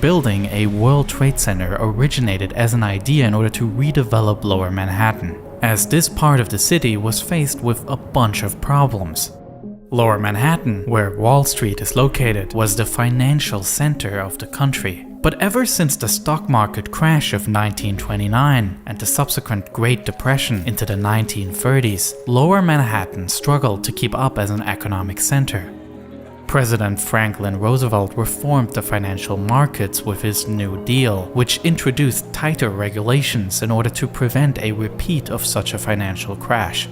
building a World Trade Center originated as an idea in order to redevelop Lower Manhattan, as this part of the city was faced with a bunch of problems. Lower Manhattan, where Wall Street is located, was the financial center of the country. But ever since the stock market crash of 1929 and the subsequent Great Depression into the 1930s, Lower Manhattan struggled to keep up as an economic center. President Franklin Roosevelt reformed the financial markets with his New Deal, which introduced tighter regulations in order to prevent a repeat of such a financial crash.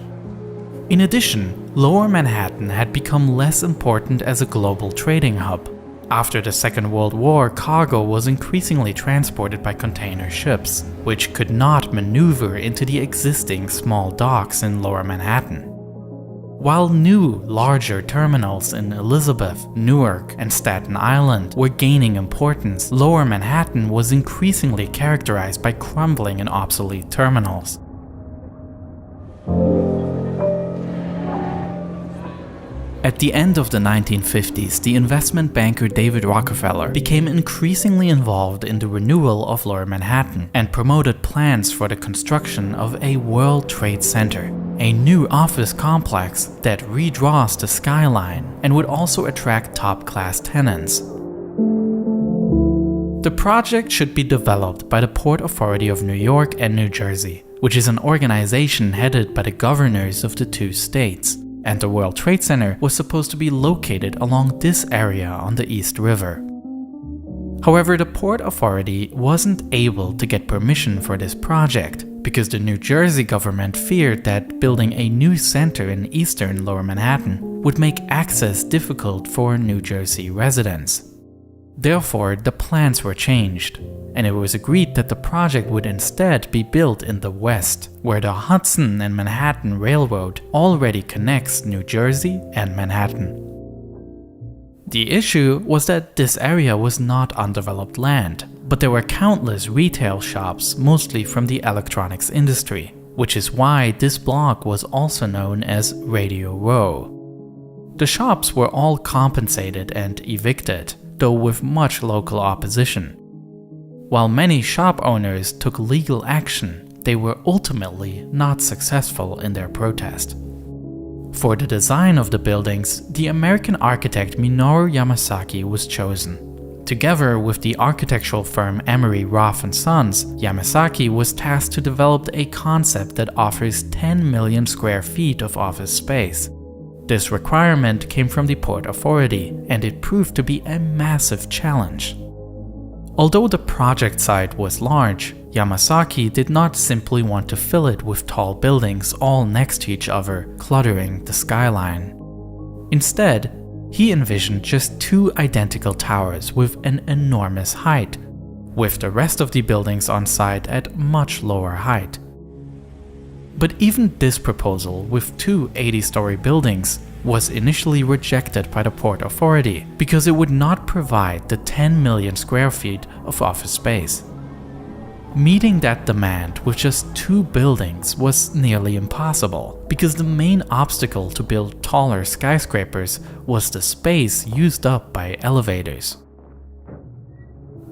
In addition, Lower Manhattan had become less important as a global trading hub. After the Second World War, cargo was increasingly transported by container ships, which could not maneuver into the existing small docks in Lower Manhattan. While new, larger terminals in Elizabeth, Newark, and Staten Island were gaining importance, Lower Manhattan was increasingly characterized by crumbling and obsolete terminals. At the end of the 1950s, the investment banker David Rockefeller became increasingly involved in the renewal of Lower Manhattan and promoted plans for the construction of a World Trade Center, a new office complex that redraws the skyline and would also attract top-class tenants. The project should be developed by the Port Authority of New York and New Jersey, which is an organization headed by the governors of the two states. And the World Trade Center was supposed to be located along this area on the East River. However, the Port Authority wasn't able to get permission for this project because the New Jersey government feared that building a new center in eastern Lower Manhattan would make access difficult for New Jersey residents. Therefore, the plans were changed, and it was agreed that the project would instead be built in the west, where the Hudson and Manhattan Railroad already connects New Jersey and Manhattan. The issue was that this area was not undeveloped land, but there were countless retail shops, mostly from the electronics industry, which is why this block was also known as Radio Row. The shops were all compensated and evicted, though with much local opposition. While many shop owners took legal action, they were ultimately not successful in their protest. For the design of the buildings, the American architect Minoru Yamasaki was chosen. Together with the architectural firm Emery Roth & Sons, Yamasaki was tasked to develop a concept that offers 10 million square feet of office space. This requirement came from the Port Authority, and it proved to be a massive challenge. Although the project site was large, Yamasaki did not simply want to fill it with tall buildings all next to each other, cluttering the skyline. Instead, he envisioned just two identical towers with an enormous height, with the rest of the buildings on site at much lower height. But even this proposal, with two 80-story buildings, was initially rejected by the Port Authority because it would not provide the 10 million square feet of office space. Meeting that demand with just two buildings was nearly impossible because the main obstacle to build taller skyscrapers was the space used up by elevators.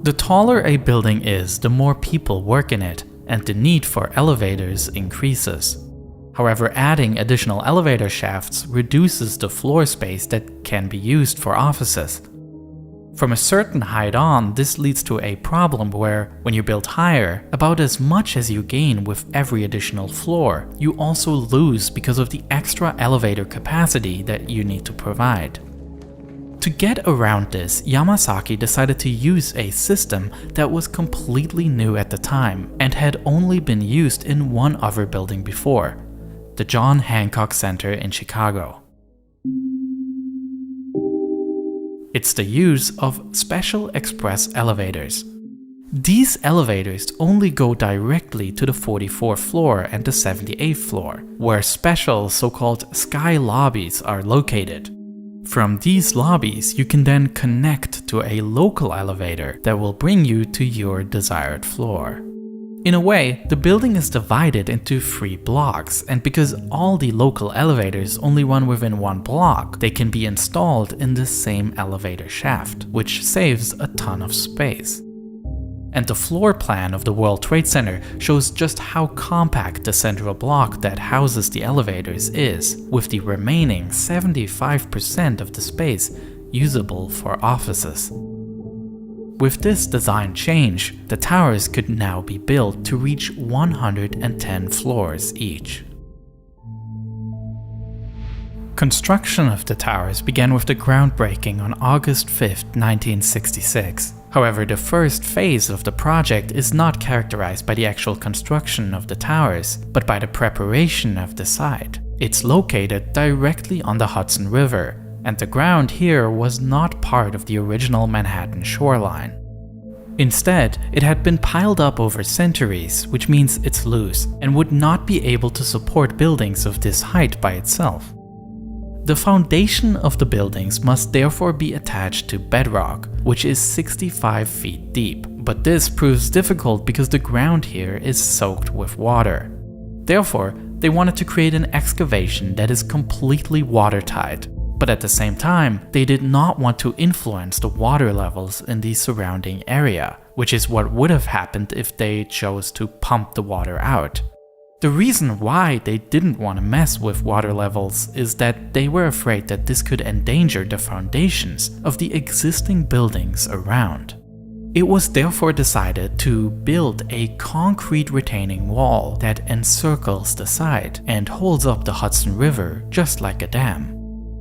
The taller a building is, the more people work in it, and the need for elevators increases. However, adding additional elevator shafts reduces the floor space that can be used for offices. From a certain height on, this leads to a problem where, when you build higher, about as much as you gain with every additional floor, you also lose because of the extra elevator capacity that you need to provide. To get around this, Yamasaki decided to use a system that was completely new at the time and had only been used in one other building before, the John Hancock Center in Chicago. It's the use of special express elevators. These elevators only go directly to the 44th floor and the 78th floor, where special so-called sky lobbies are located. From these lobbies, you can then connect to a local elevator that will bring you to your desired floor. In a way, the building is divided into 3 blocks, and because all the local elevators only run within one block, they can be installed in the same elevator shaft, which saves a ton of space. and the floor plan of the World Trade Center shows just how compact the central block that houses the elevators is, with the remaining 75% of the space usable for offices. With this design change, the towers could now be built to reach 110 floors each. Construction of the towers began with the groundbreaking on August 5, 1966. However, the first phase of the project is not characterized by the actual construction of the towers, but by the preparation of the site. It's located directly on the Hudson River, and the ground here was not part of the original Manhattan shoreline. Instead, it had been piled up over centuries, which means it's loose, and would not be able to support buildings of this height by itself. The foundation of the buildings must therefore be attached to bedrock, which is 65 feet deep, but this proves difficult because the ground here is soaked with water. Therefore, they wanted to create an excavation that is completely watertight, but at the same time, they did not want to influence the water levels in the surrounding area, which is what would have happened if they chose to pump the water out. The reason why they didn't want to mess with water levels is that they were afraid that this could endanger the foundations of the existing buildings around. It was therefore decided to build a concrete retaining wall that encircles the site and holds up the Hudson River just like a dam.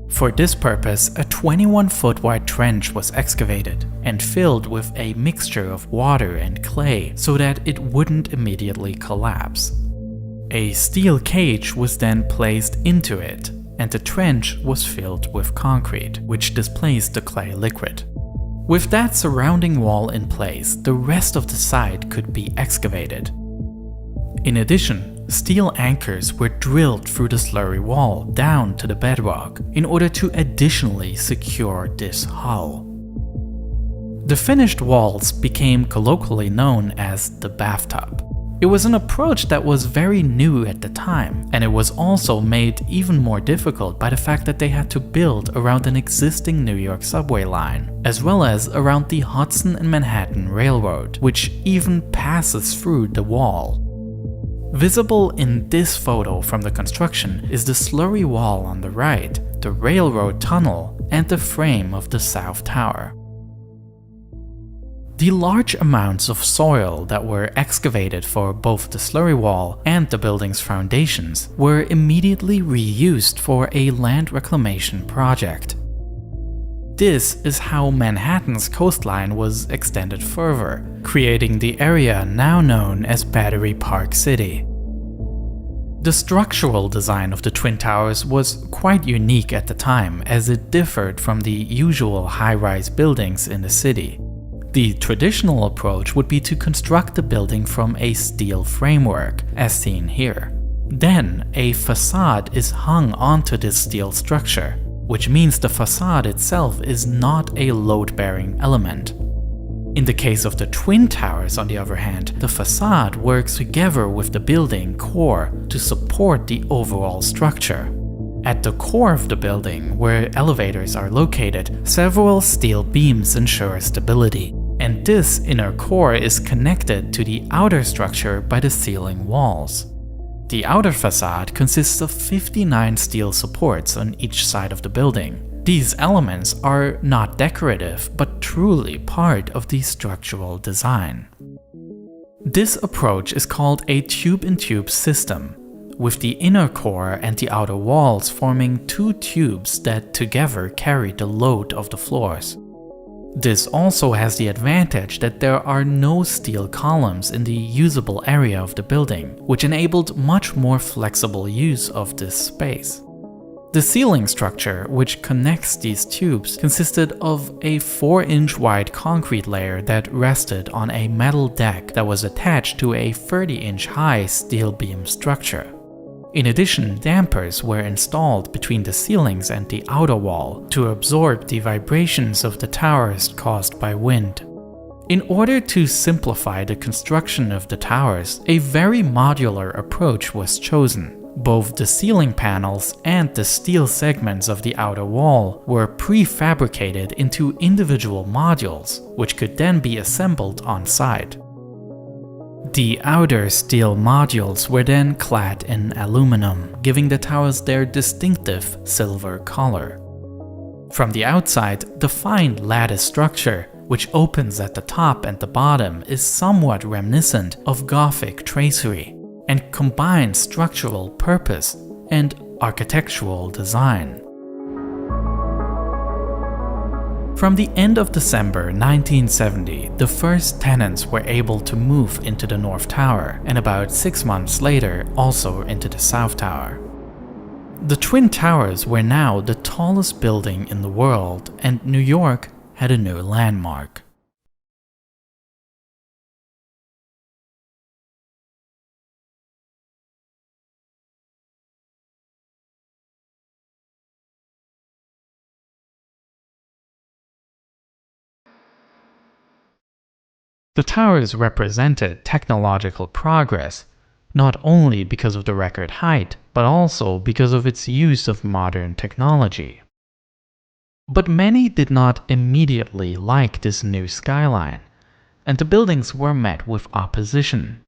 For this purpose, a 21-foot wide trench was excavated and filled with a mixture of water and clay so that it wouldn't immediately collapse. A steel cage was then placed into it, and the trench was filled with concrete, which displaced the clay liquid. With that surrounding wall in place, the rest of the site could be excavated. In addition, steel anchors were drilled through the slurry wall down to the bedrock in order to additionally secure this hull. The finished walls became colloquially known as the bathtub. It was an approach that was very new at the time, and it was also made even more difficult by the fact that they had to build around an existing New York subway line, as well as around the Hudson and Manhattan Railroad, which even passes through the wall. Visible in this photo from the construction is the slurry wall on the right, the railroad tunnel, and the frame of the South Tower. The large amounts of soil that were excavated for both the slurry wall and the building's foundations were immediately reused for a land reclamation project. This is how Manhattan's coastline was extended further, creating the area now known as Battery Park City. The structural design of the Twin Towers was quite unique at the time, as it differed from the usual high-rise buildings in the city. The traditional approach would be to construct the building from a steel framework, as seen here. Then, a facade is hung onto this steel structure, which means the facade itself is not a load-bearing element. In the case of the Twin Towers, on the other hand, the facade works together with the building core to support the overall structure. At the core of the building, where elevators are located, several steel beams ensure stability, and this inner core is connected to the outer structure by the ceiling walls. The outer facade consists of 59 steel supports on each side of the building. These elements are not decorative, but truly part of the structural design. This approach is called a tube-in-tube system, with the inner core and the outer walls forming two tubes that together carry the load of the floors. This also has the advantage that there are no steel columns in the usable area of the building, which enabled much more flexible use of this space. The ceiling structure, which connects these tubes, consisted of a 4-inch wide concrete layer that rested on a metal deck that was attached to a 30-inch high steel beam structure. In addition, dampers were installed between the ceilings and the outer wall to absorb the vibrations of the towers caused by wind. In order to simplify the construction of the towers, a very modular approach was chosen. Both the ceiling panels and the steel segments of the outer wall were prefabricated into individual modules, which could then be assembled on site. The outer steel modules were then clad in aluminum, giving the towers their distinctive silver color. From the outside, the fine lattice structure, which opens at the top and the bottom, is somewhat reminiscent of Gothic tracery and combines structural purpose and architectural design. From the end of December 1970, the first tenants were able to move into the North Tower, and about 6 months later also into the South Tower. The Twin Towers were now the tallest building in the world, and New York had a new landmark. The towers represented technological progress, not only because of the record height, but also because of its use of modern technology. But many did not immediately like this new skyline, and the buildings were met with opposition.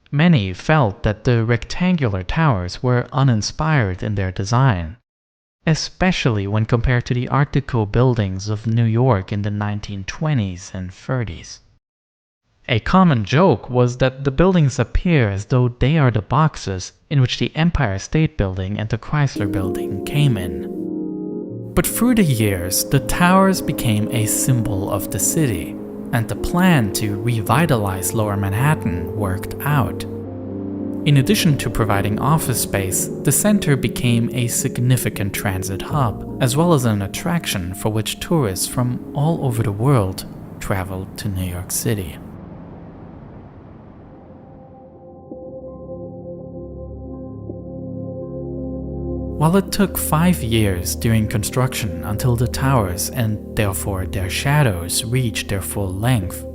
Many felt that the rectangular towers were uninspired in their design, especially when compared to the Art Deco buildings of New York in the 1920s and 30s. A common joke was that the buildings appear as though they are the boxes in which the Empire State Building and the Chrysler Building came in. But through the years, the towers became a symbol of the city, and the plan to revitalize Lower Manhattan worked out. In addition to providing office space, the center became a significant transit hub, as well as an attraction for which tourists from all over the world traveled to New York City. While it took 5 years during construction until the towers and therefore their shadows reached their full length,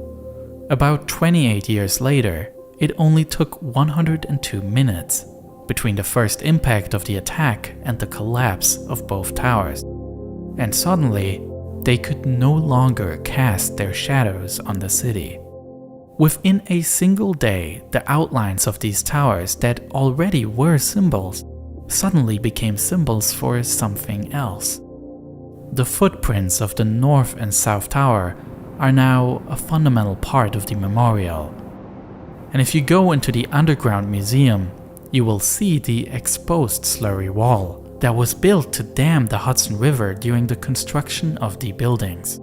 about 28 years later, it only took 102 minutes between the first impact of the attack and the collapse of both towers, and suddenly they could no longer cast their shadows on the city. Within a single day, the outlines of these towers that already were symbols suddenly became symbols for something else. The footprints of the North and South Tower are now a fundamental part of the memorial. And if you go into the underground museum, you will see the exposed slurry wall that was built to dam the Hudson River during the construction of the buildings.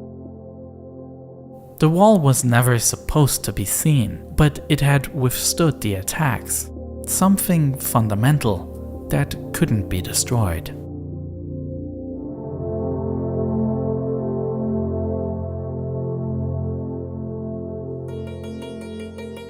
The wall was never supposed to be seen, but it had withstood the attacks, something fundamental that couldn't be destroyed.